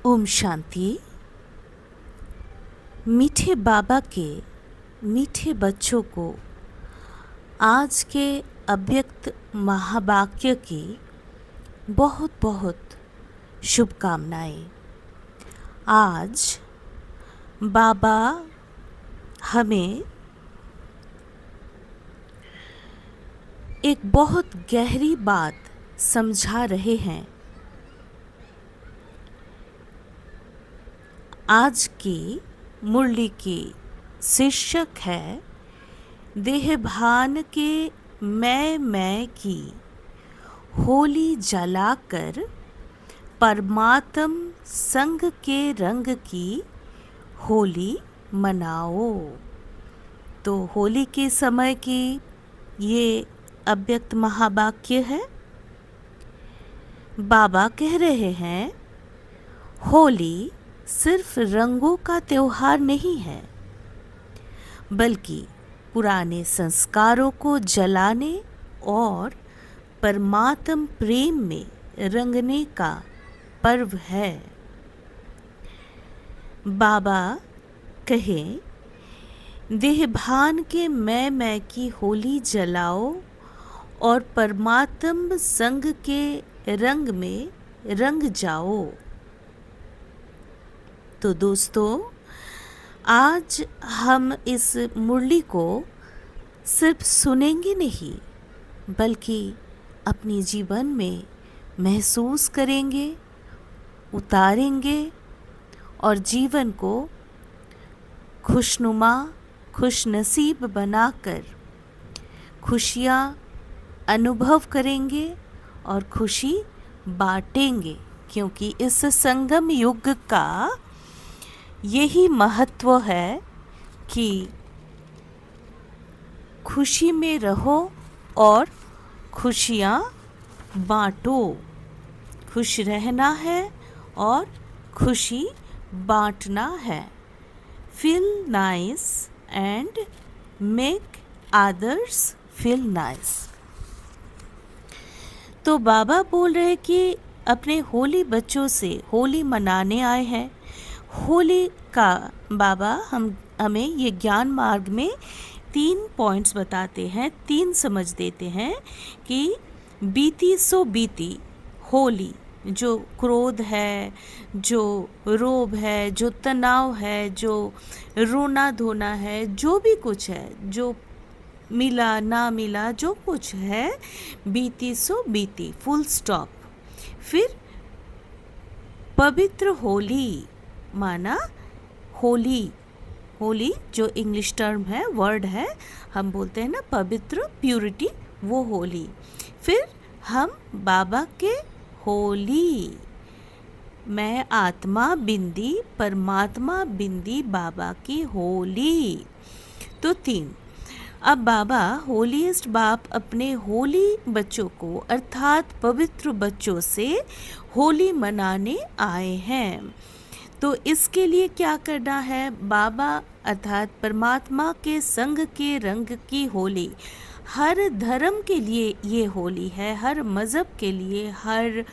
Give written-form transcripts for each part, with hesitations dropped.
ओम शांति। मीठे बाबा के मीठे बच्चों को आज के अव्यक्त महावाक्य की बहुत बहुत शुभकामनाएं। आज बाबा हमें एक बहुत गहरी बात समझा रहे हैं। आज की मुरली की शीर्षक है देहभान के मैं की होली जलाकर परमात्म संग के रंग की होली मनाओ। तो होली के समय की ये अव्यक्त महावाक्य है। बाबा कह रहे हैं होली सिर्फ रंगों का त्योहार नहीं है, बल्कि पुराने संस्कारों को जलाने और परमात्म प्रेम में रंगने का पर्व है। बाबा कहें देहभान के मैं की होली जलाओ और परमात्म संग के रंग में रंग जाओ। तो दोस्तों, आज हम इस मुरली को सिर्फ सुनेंगे नहीं, बल्कि अपने जीवन में महसूस करेंगे, उतारेंगे और जीवन को खुशनुमा खुशनसीब बनाकर खुशियाँ अनुभव करेंगे और खुशी बांटेंगे, क्योंकि इस संगम युग का यही महत्व है कि खुशी में रहो और खुशियाँ बांटो। खुश रहना है और खुशी बांटना है। Feel nice and make others feel nice. तो बाबा बोल रहे कि अपने होली बच्चों से होली मनाने आए हैं। होली का बाबा हमें ये ज्ञान मार्ग में 3 पॉइंट्स बताते हैं, 3 समझ देते हैं कि बीती सो बीती होली, जो क्रोध है, जो रोब है, जो तनाव है, जो रोना धोना है, जो भी कुछ है, जो मिला ना मिला, जो कुछ है, बीती सो बीती, फुल स्टॉप। फिर पवित्र होली माना होली, होली जो इंग्लिश टर्म है, वर्ड है, हम बोलते हैं ना पवित्र, प्यूरिटी, वो होली। फिर हम बाबा के होली, मैं आत्मा बिंदी परमात्मा बिंदी बाबा की होली। तो 3। अब बाबा होलीस्ट बाप अपने होली बच्चों को अर्थात पवित्र बच्चों से होली मनाने आए हैं। तो इसके लिए क्या करना है? बाबा अर्थात परमात्मा के संग के रंग की होली। हर धर्म के लिए ये होली है, हर मज़हब के लिए, हर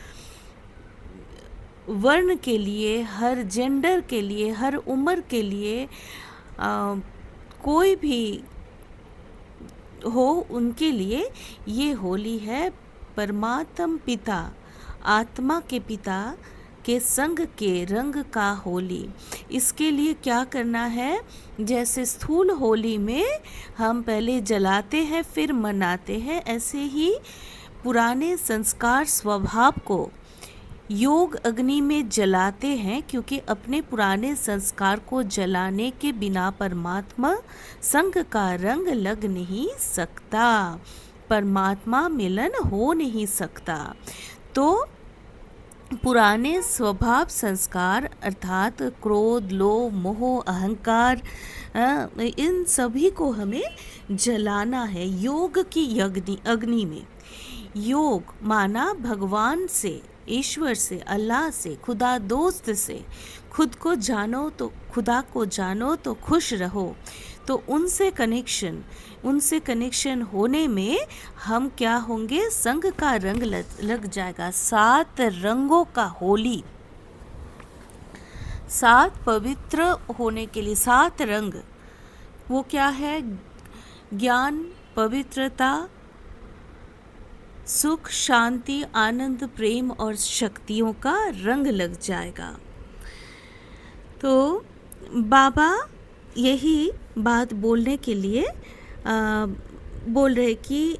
वर्ण के लिए, हर जेंडर के लिए, हर उम्र के लिए, कोई भी हो उनके लिए ये होली है। परमात्म पिता, आत्मा के पिता के संग के रंग का होली। इसके लिए क्या करना है? जैसे स्थूल होली में हम पहले जलाते हैं फिर मनाते हैं, ऐसे ही पुराने संस्कार स्वभाव को योग अग्नि में जलाते हैं, क्योंकि अपने पुराने संस्कार को जलाने के बिना परमात्मा संग का रंग लग नहीं सकता, परमात्मा मिलन हो नहीं सकता। तो पुराने स्वभाव संस्कार अर्थात क्रोध, लोभ, मोह, अहंकार, इन सभी को हमें जलाना है योग की अग्नि में। योग माना भगवान से, ईश्वर से, अल्लाह से, खुदा दोस्त से। खुद को जानो तो खुदा को जानो तो खुश रहो। तो उनसे कनेक्शन होने में हम क्या होंगे? संग का रंग लग जाएगा। 7 रंगों का होली, सात पवित्र होने के लिए 7 रंग, वो क्या है? ज्ञान, पवित्रता, सुख, शांति, आनंद, प्रेम और शक्तियों का रंग लग जाएगा। तो बाबा यही बात बोलने के लिए बोल रहे कि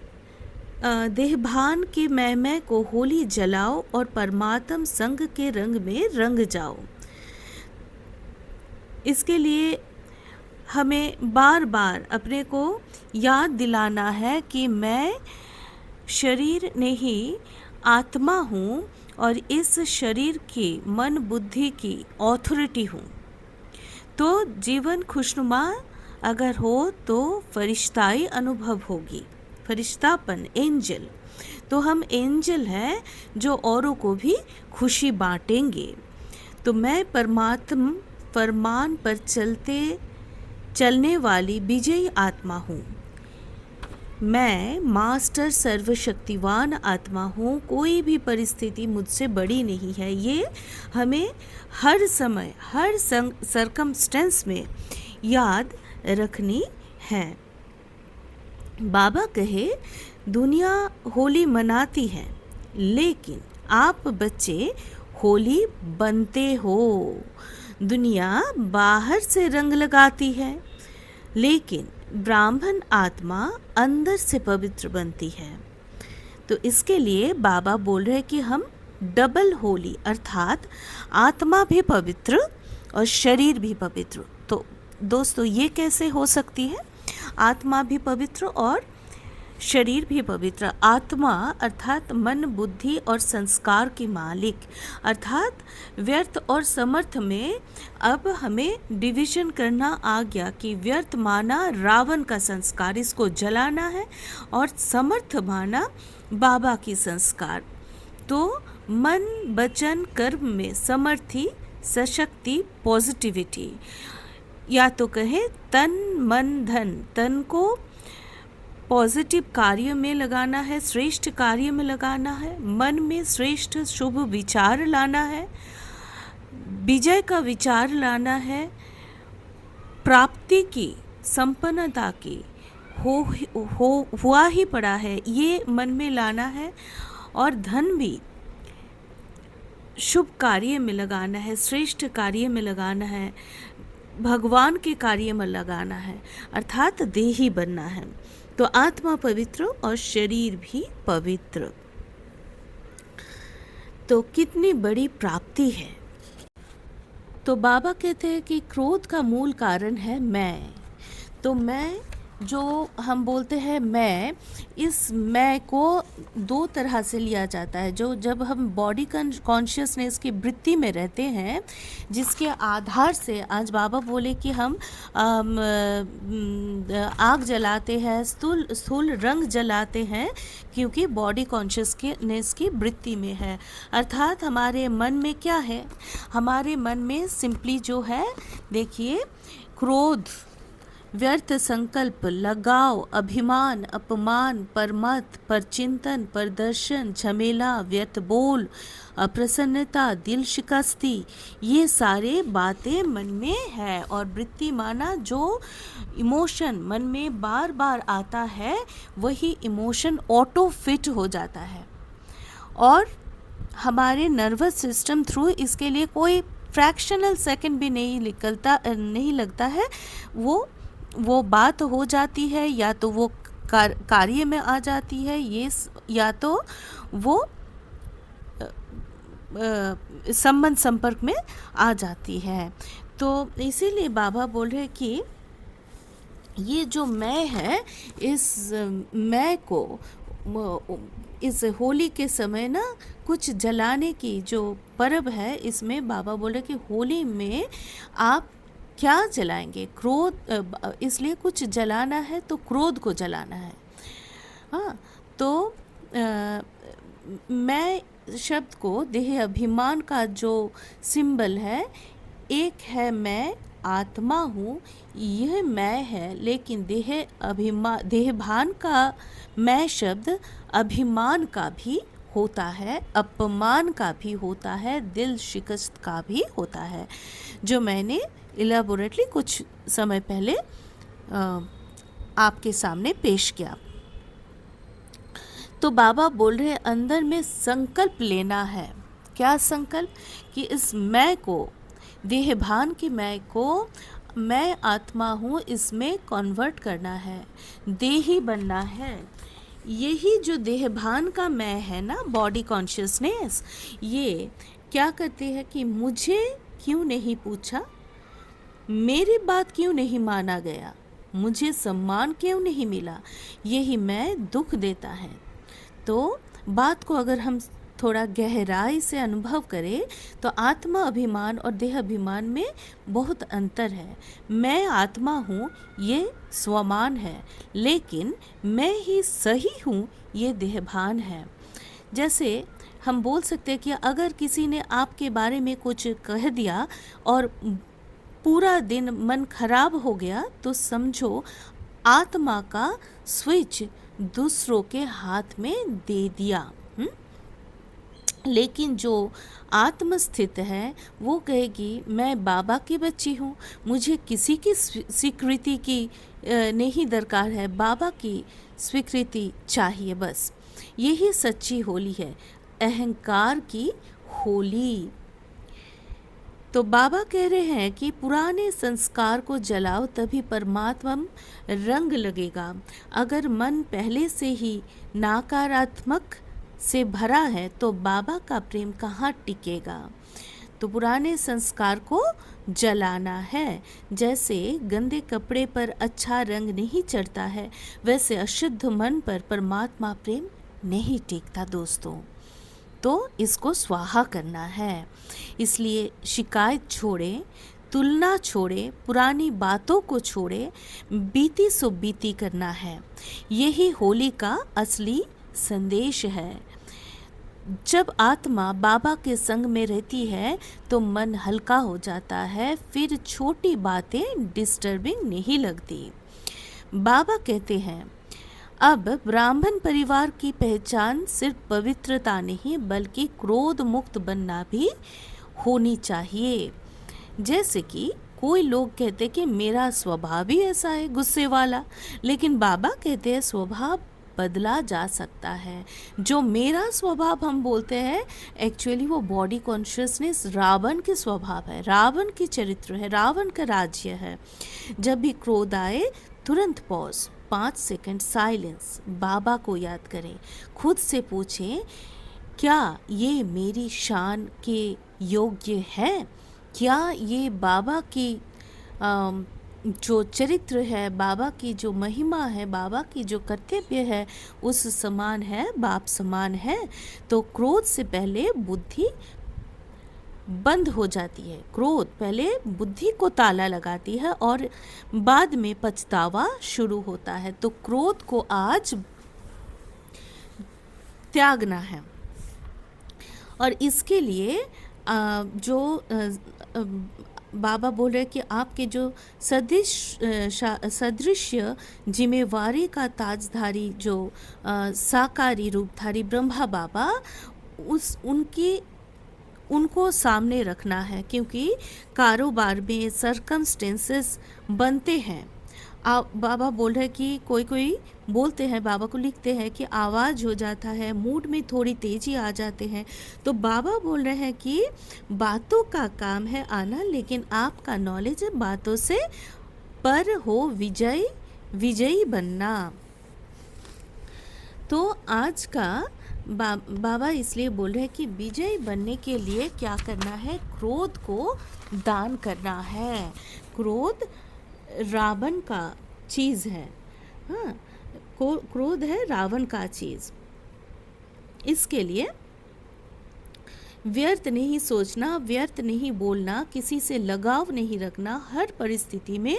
देहभान के मैं को होली जलाओ और परमात्म संग के रंग में रंग जाओ। इसके लिए हमें बार बार अपने को याद दिलाना है कि मैं शरीर नहीं आत्मा हूँ और इस शरीर की मन बुद्धि की ऑथोरिटी हूँ। तो जीवन खुशनुमा अगर हो तो फरिश्ताई अनुभव होगी, फरिश्तापन, एंजल। तो हम एंजल हैं जो औरों को भी खुशी बांटेंगे। तो मैं परमात्म फरमान पर चलने वाली विजयी आत्मा हूँ। मैं मास्टर सर्वशक्तिवान आत्मा हूँ। कोई भी परिस्थिति मुझसे बड़ी नहीं है। ये हमें हर समय, हर सरकमस्टेंस में याद रखनी है। बाबा कहे दुनिया होली मनाती है, लेकिन आप बच्चे होली बनते हो। दुनिया बाहर से रंग लगाती है, लेकिन ब्राह्मण आत्मा अंदर से पवित्र बनती है। तो इसके लिए बाबा बोल रहे हैं कि हम डबल होली, अर्थात आत्मा भी पवित्र और शरीर भी पवित्र। तो दोस्तों ये कैसे हो सकती है? आत्मा भी पवित्र और शरीर भी पवित्र। आत्मा अर्थात मन, बुद्धि और संस्कार की मालिक, अर्थात व्यर्थ और समर्थ में अब हमें डिवीजन करना आ गया कि व्यर्थ माना रावण का संस्कार, इसको जलाना है, और समर्थ माना बाबा की संस्कार। तो मन, वचन, कर्म में समर्थी, सशक्ति, पॉजिटिविटी, या तो कहे तन मन धन। तन को पॉजिटिव कार्य में लगाना है, श्रेष्ठ कार्य में लगाना है। मन में श्रेष्ठ शुभ विचार लाना है, विजय का विचार लाना है, प्राप्ति की, संपन्नता की हुआ ही पड़ा है ये मन में लाना है। और धन भी शुभ कार्य में लगाना है, श्रेष्ठ कार्य में लगाना है, भगवान के कार्य में लगाना है, अर्थात देही बनना है। तो आत्मा पवित्र और शरीर भी पवित्र। तो कितनी बड़ी प्राप्ति है। तो बाबा कहते हैं कि क्रोध का मूल कारण है मैं। तो मैं जो हम बोलते हैं मैं, इस मैं को 2 तरह से लिया जाता है। जो जब हम बॉडी कॉन्शियसनेस की वृत्ति में रहते हैं, जिसके आधार से आज बाबा बोले कि हम आग जलाते हैं, स्थूल रंग जलाते हैं, क्योंकि बॉडी कॉन्शियसनेस की वृत्ति में है। अर्थात हमारे मन में क्या है? हमारे मन में सिंपली जो है, देखिए, क्रोध, व्यर्थ संकल्प, लगाव, अभिमान, अपमान, परमत, परचिंतन, प्रदर्शन, झमेला, व्यर्थ बोल, अप्रसन्नता, दिल शिकस्ती, ये सारे बातें मन में है। और वृत्ति माना जो इमोशन मन में बार बार आता है, वही इमोशन ऑटो फिट हो जाता है और हमारे नर्वस सिस्टम थ्रू इसके लिए कोई फ्रैक्शनल सेकंड भी नहीं लगता है, वो बात हो जाती है, या तो वो कार्य में आ जाती है, ये या तो वो संबंध संपर्क में आ जाती है। तो इसीलिए बाबा बोल रहे कि ये जो मैं है, इस मैं को इस होली के समय ना कुछ जलाने की जो पर्व है, इसमें बाबा बोल रहे कि होली में आप क्या जलाएंगे? क्रोध, इसलिए कुछ जलाना है तो क्रोध को जलाना है। हाँ, तो मैं शब्द को देह अभिमान का जो सिंबल है, एक है मैं आत्मा हूँ, यह मैं है, लेकिन देहभान का मैं शब्द अभिमान का भी होता है, अपमान का भी होता है, दिल शिकस्त का भी होता है, जो मैंने इलाबोरेटली कुछ समय पहले आपके सामने पेश किया। तो बाबा बोल रहे हैं अंदर में संकल्प लेना है। क्या संकल्प? कि इस मैं को, देहभान की मैं को, मैं आत्मा हूँ, इसमें कन्वर्ट करना है, देही बनना है। यही जो देहभान का मैं है ना, बॉडी कॉन्शियसनेस, ये क्या करते हैं कि मुझे क्यों नहीं पूछा, मेरी बात क्यों नहीं माना गया, मुझे सम्मान क्यों नहीं मिला, यही मैं दुख देता है। तो बात को अगर हम थोड़ा गहराई से अनुभव करें तो आत्मा अभिमान और देह अभिमान में बहुत अंतर है। मैं आत्मा हूँ ये स्वमान है, लेकिन मैं ही सही हूँ ये देहभान है। जैसे हम बोल सकते हैं कि अगर किसी ने आपके बारे में कुछ कह दिया और पूरा दिन मन खराब हो गया, तो समझो आत्मा का स्विच दूसरों के हाथ में दे दिया। लेकिन जो आत्मस्थित है वो कहेगी मैं बाबा की बच्ची हूँ, मुझे किसी की स्वीकृति की नहीं दरकार है, बाबा की स्वीकृति चाहिए बस। यही सच्ची होली है, अहंकार की होली। तो बाबा कह रहे हैं कि पुराने संस्कार को जलाओ तभी परमात्मा रंग लगेगा। अगर मन पहले से ही नकारात्मक से भरा है तो बाबा का प्रेम कहाँ टिकेगा। तो पुराने संस्कार को जलाना है। जैसे गंदे कपड़े पर अच्छा रंग नहीं चढ़ता है, वैसे अशुद्ध मन पर परमात्मा प्रेम नहीं टिकता दोस्तों। तो इसको स्वाहा करना है। इसलिए शिकायत छोड़े, तुलना छोड़े, पुरानी बातों को छोड़े, बीती सो बीती करना है। यही होली का असली संदेश है। जब आत्मा बाबा के संग में रहती है तो मन हल्का हो जाता है, फिर छोटी बातें डिस्टर्बिंग नहीं लगती। बाबा कहते हैं अब ब्राह्मण परिवार की पहचान सिर्फ पवित्रता नहीं बल्कि क्रोध मुक्त बनना भी होनी चाहिए। जैसे कि कोई लोग कहते कि मेरा स्वभाव ही ऐसा है, गुस्से वाला, लेकिन बाबा कहते हैं स्वभाव बदला जा सकता है। जो मेरा स्वभाव हम बोलते हैं, एक्चुअली वो बॉडी कॉन्शियसनेस रावण के स्वभाव है, रावण की चरित्र है, रावण का राज्य है। जब भी क्रोध आए तुरंत पॉज, 5 सेकंड साइलेंस, बाबा को याद करें, खुद से पूछें क्या ये मेरी शान के योग्य है, क्या ये बाबा की जो चरित्र है, बाबा की जो महिमा है, बाबा की जो कर्तव्य है उस समान है, बाप समान है। तो क्रोध से पहले बुद्धि बंद हो जाती है। क्रोध पहले बुद्धि को ताला लगाती है और बाद में पछतावा शुरू होता है। तो क्रोध को आज त्यागना है और इसके लिए जो बाबा बोल रहे कि आपके जो सदृश्य जिम्मेवारी का ताजधारी जो साकारी रूपधारी ब्रह्मा बाबा, उनको सामने रखना है, क्योंकि कारोबार में सरकमस्टेंसेस बनते हैं। बाबा बोल रहे कि कोई बोलते हैं, बाबा को लिखते हैं कि आवाज़ हो जाता है, मूड में थोड़ी तेज़ी आ जाते हैं। तो बाबा बोल रहे हैं कि बातों का काम है आना, लेकिन आपका नॉलेज है बातों से पर हो विजयी बनना। तो आज का बाबा इसलिए बोल रहे हैं कि विजयी बनने के लिए क्या करना है, क्रोध को दान करना है। क्रोध रावण का चीज़ है, हाँ, क्रोध है रावण का चीज़। इसके लिए व्यर्थ नहीं सोचना, व्यर्थ नहीं बोलना, किसी से लगाव नहीं रखना, हर परिस्थिति में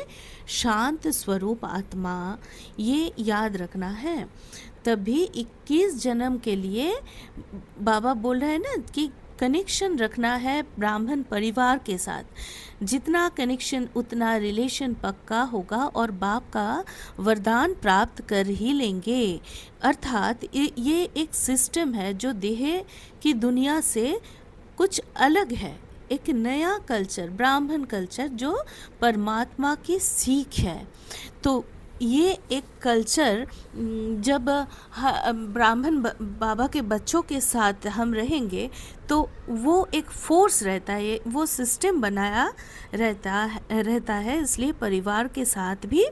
शांत स्वरूप आत्मा, ये याद रखना है। तभी 21 जन्म के लिए बाबा बोल रहे हैं ना कि कनेक्शन रखना है ब्राह्मण परिवार के साथ। जितना कनेक्शन उतना रिलेशन पक्का होगा और बाप का वरदान प्राप्त कर ही लेंगे। अर्थात ये एक सिस्टम है जो देह की दुनिया से कुछ अलग है, एक नया कल्चर, ब्राह्मण कल्चर जो परमात्मा की सीख है। तो ये एक कल्चर जब ब्राह्मण बाबा के बच्चों के साथ हम रहेंगे तो वो एक फोर्स रहता है, वो सिस्टम बनाया रहता है। इसलिए परिवार के साथ भी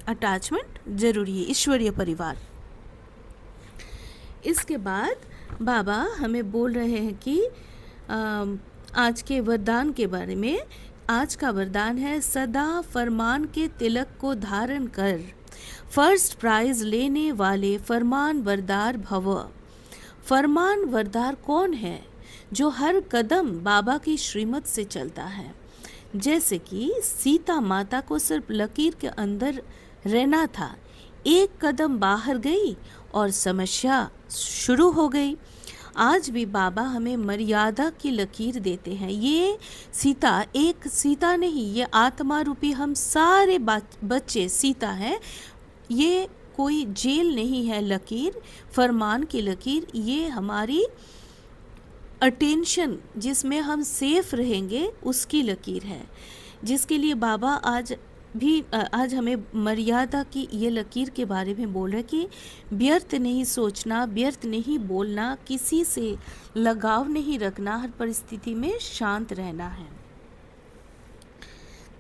अटैचमेंट जरूरी है, ईश्वरीय परिवार। इसके बाद बाबा हमें बोल रहे हैं कि आज के वरदान के बारे में। आज का वरदान है, सदा फरमान के तिलक को धारण कर, फर्स्ट प्राइज लेने वाले फरमान वरदार भव। फरमान वरदार कौन है? जो हर कदम बाबा की श्रीमत से चलता है। जैसे कि सीता माता को सिर्फ लकीर के अंदर रहना था, एक कदम बाहर गई और समस्या शुरू हो गई। आज भी बाबा हमें मर्यादा की लकीर देते हैं। ये सीता एक सीता नहीं, ये आत्मा रूपी हम सारे बच्चे सीता हैं। ये कोई जेल नहीं है लकीर, फरमान की लकीर। ये हमारी अटेंशन जिसमें हम सेफ रहेंगे उसकी लकीर है, जिसके लिए बाबा आज हमें मर्यादा की ये लकीर के बारे में बोल रहे हैं कि व्यर्थ नहीं सोचना, व्यर्थ नहीं बोलना, किसी से लगाव नहीं रखना, हर परिस्थिति में शांत रहना है।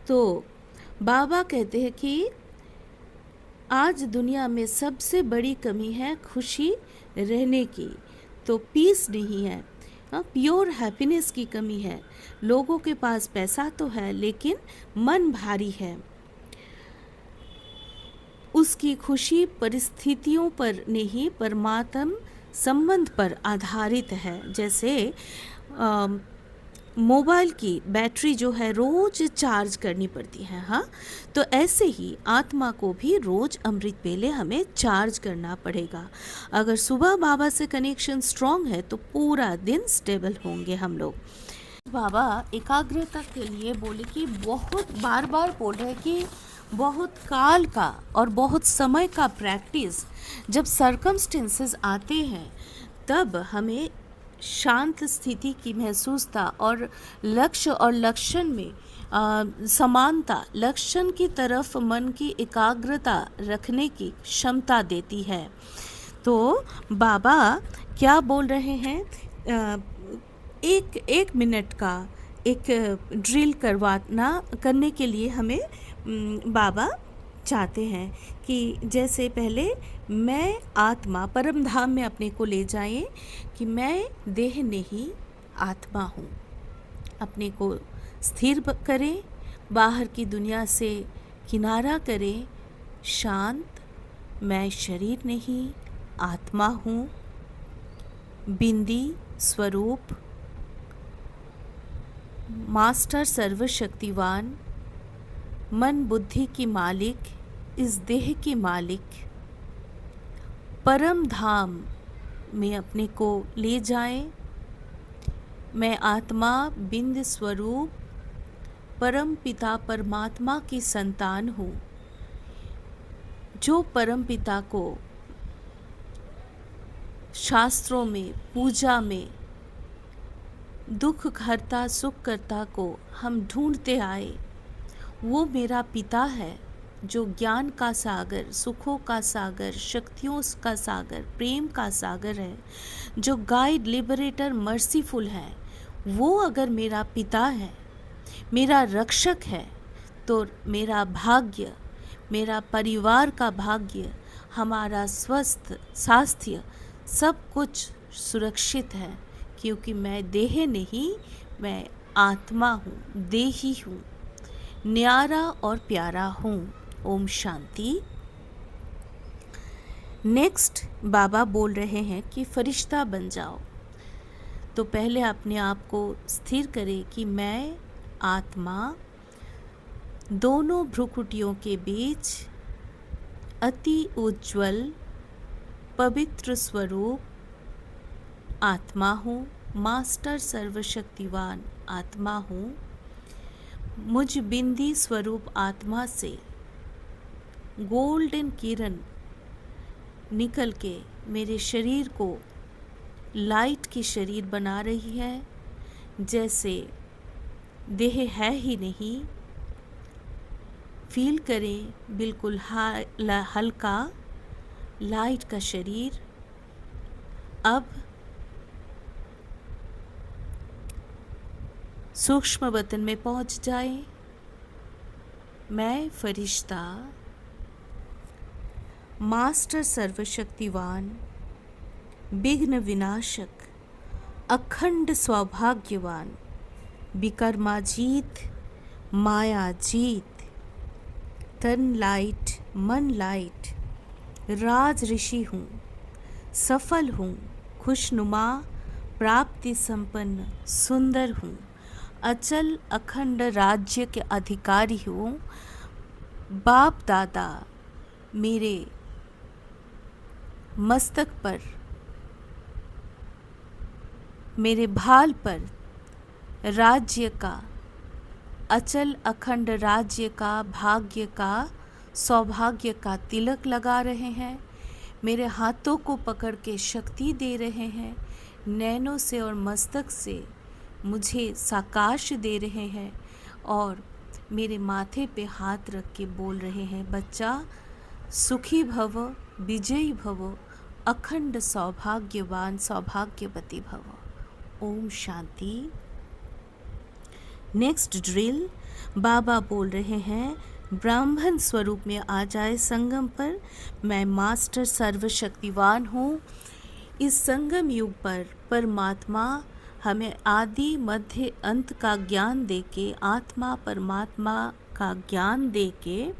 तो बाबा कहते हैं कि आज दुनिया में सबसे बड़ी कमी है खुशी रहने की, तो पीस नहीं है, प्योर हैप्पीनेस की कमी है। लोगों के पास पैसा तो है लेकिन मन भारी है। उसकी खुशी परिस्थितियों पर नहीं, परमात्म संबंध पर आधारित है। जैसे मोबाइल की बैटरी जो है रोज चार्ज करनी पड़ती है, हाँ, तो ऐसे ही आत्मा को भी रोज अमृत पेले हमें चार्ज करना पड़ेगा। अगर सुबह बाबा से कनेक्शन स्ट्रॉन्ग है तो पूरा दिन स्टेबल होंगे हम लोग। बाबा एकाग्रता के लिए बोले कि बहुत बार बोल रहे कि बहुत काल का और बहुत समय का प्रैक्टिस, जब सर्कमस्टेंसेस आते हैं तब हमें शांत स्थिति की महसूसता और लक्ष्य और लक्षण में समानता, लक्षण की तरफ मन की एकाग्रता रखने की क्षमता देती है। तो बाबा क्या बोल रहे हैं, एक मिनट का एक ड्रिल करने के लिए हमें बाबा चाहते हैं कि जैसे पहले मैं आत्मा परम धाम में अपने को ले जाएं, कि मैं देह नहीं आत्मा हूँ। अपने को स्थिर करें, बाहर की दुनिया से किनारा करें, शांत, मैं शरीर नहीं आत्मा हूँ, बिंदी स्वरूप, मास्टर सर्वशक्तिवान, मन बुद्धि की मालिक, इस देह की मालिक, परम धाम में अपने को ले जाएं। मैं आत्मा बिंद स्वरूप परम पिता परमात्मा की संतान हूँ, जो परम पिता को शास्त्रों में, पूजा में दुख हरता सुख करता को हम ढूंढते आए। वो मेरा पिता है जो ज्ञान का सागर, सुखों का सागर, शक्तियों का सागर, प्रेम का सागर है, जो गाइड, लिबरेटर, मर्सीफुल है। वो अगर मेरा पिता है, मेरा रक्षक है, तो मेरा भाग्य, मेरा परिवार का भाग्य, हमारा स्वस्थ स्वास्थ्य सब कुछ सुरक्षित है, क्योंकि मैं देह नहीं, मैं आत्मा हूँ, देही हूँ, न्यारा और प्यारा हूँ। ओम शांति। नेक्स्ट बाबा बोल रहे हैं कि फरिश्ता बन जाओ। तो पहले अपने आप को स्थिर करें कि मैं आत्मा दोनों भ्रुकुटियों के बीच अति उज्ज्वल पवित्र स्वरूप आत्मा हूँ, मास्टर सर्वशक्तिवान आत्मा हूँ। मुझ बिंदी स्वरूप आत्मा से गोल्डन किरण निकल के मेरे शरीर को लाइट की शरीर बना रही है, जैसे देह है ही नहीं। फील करें बिल्कुल हल्का लाइट का शरीर। अब सूक्ष्म वतन में पहुंच जाए। मैं फरिश्ता, मास्टर सर्वशक्तिवान, विघ्न विनाशक, अखंड सौभाग्यवान, विकर्माजीत, मायाजीत, तन लाइट, मन लाइट, राज ऋषि हूँ, सफल हूँ, खुशनुमा, प्राप्ति संपन्न, सुंदर हूँ, अचल अखंड राज्य के अधिकारी हूँ। बाप दादा मेरे मस्तक पर, मेरे भाल पर राज्य का, अचल अखंड राज्य का, भाग्य का, सौभाग्य का तिलक लगा रहे हैं। मेरे हाथों को पकड़ के शक्ति दे रहे हैं। नैनों से और मस्तक से मुझे साकाश दे रहे हैं और मेरे माथे पे हाथ रख के बोल रहे हैं, बच्चा सुखी भव, विजयी भव, अखंड सौभाग्यवान, सौभाग्यवती भव। ओम शांति। नेक्स्ट ड्रिल, बाबा बोल रहे हैं, ब्राह्मण स्वरूप में आ जाए संगम पर। मैं मास्टर सर्वशक्तिवान हूँ। इस संगम युग पर परमात्मा हमें आदि मध्य अंत का ज्ञान देके, आत्मा परमात्मा का ज्ञान देके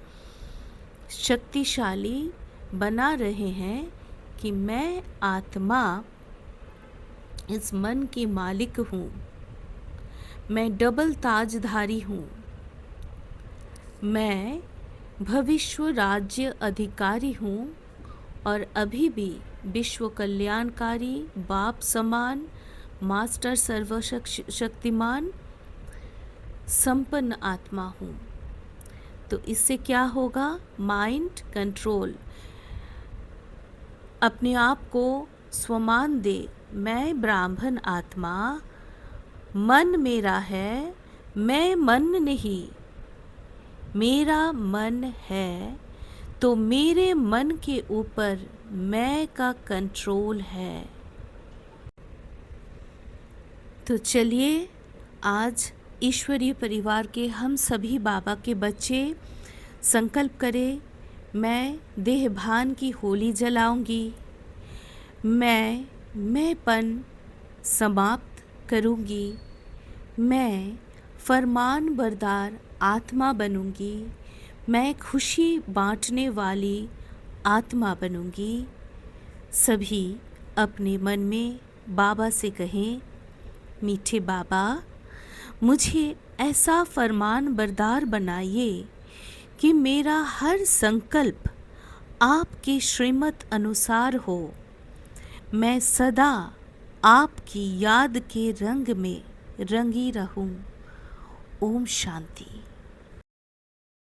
शक्तिशाली बना रहे हैं कि मैं आत्मा इस मन की मालिक हूँ। मैं डबल ताजधारी हूँ। मैं भविष्य राज्य अधिकारी हूँ और अभी भी विश्व कल्याणकारी, बाप समान, मास्टर सर्वशक्तिमान, संपन्न आत्मा हूँ। तो इससे क्या होगा? Mind control. अपने आप को स्वमान दे। मैं ब्राह्मण आत्मा, मन मेरा है, मैं मन नहीं, मेरा मन है, तो मेरे मन के ऊपर मैं का कंट्रोल है। तो चलिए आज ईश्वरीय परिवार के हम सभी बाबा के बच्चे संकल्प करें, मैं देहभान की होली जलाऊंगी, मैंपन समाप्त करूंगी, मैं फरमान बरदार आत्मा बनूंगी, मैं खुशी बांटने वाली आत्मा बनूंगी। सभी अपने मन में बाबा से कहें, मीठे बाबा मुझे ऐसा फरमान बरदार बनाइए कि मेरा हर संकल्प आपके श्रीमत अनुसार हो। मैं सदा आपकी याद के रंग में रंगी रहूं। ओम शांति।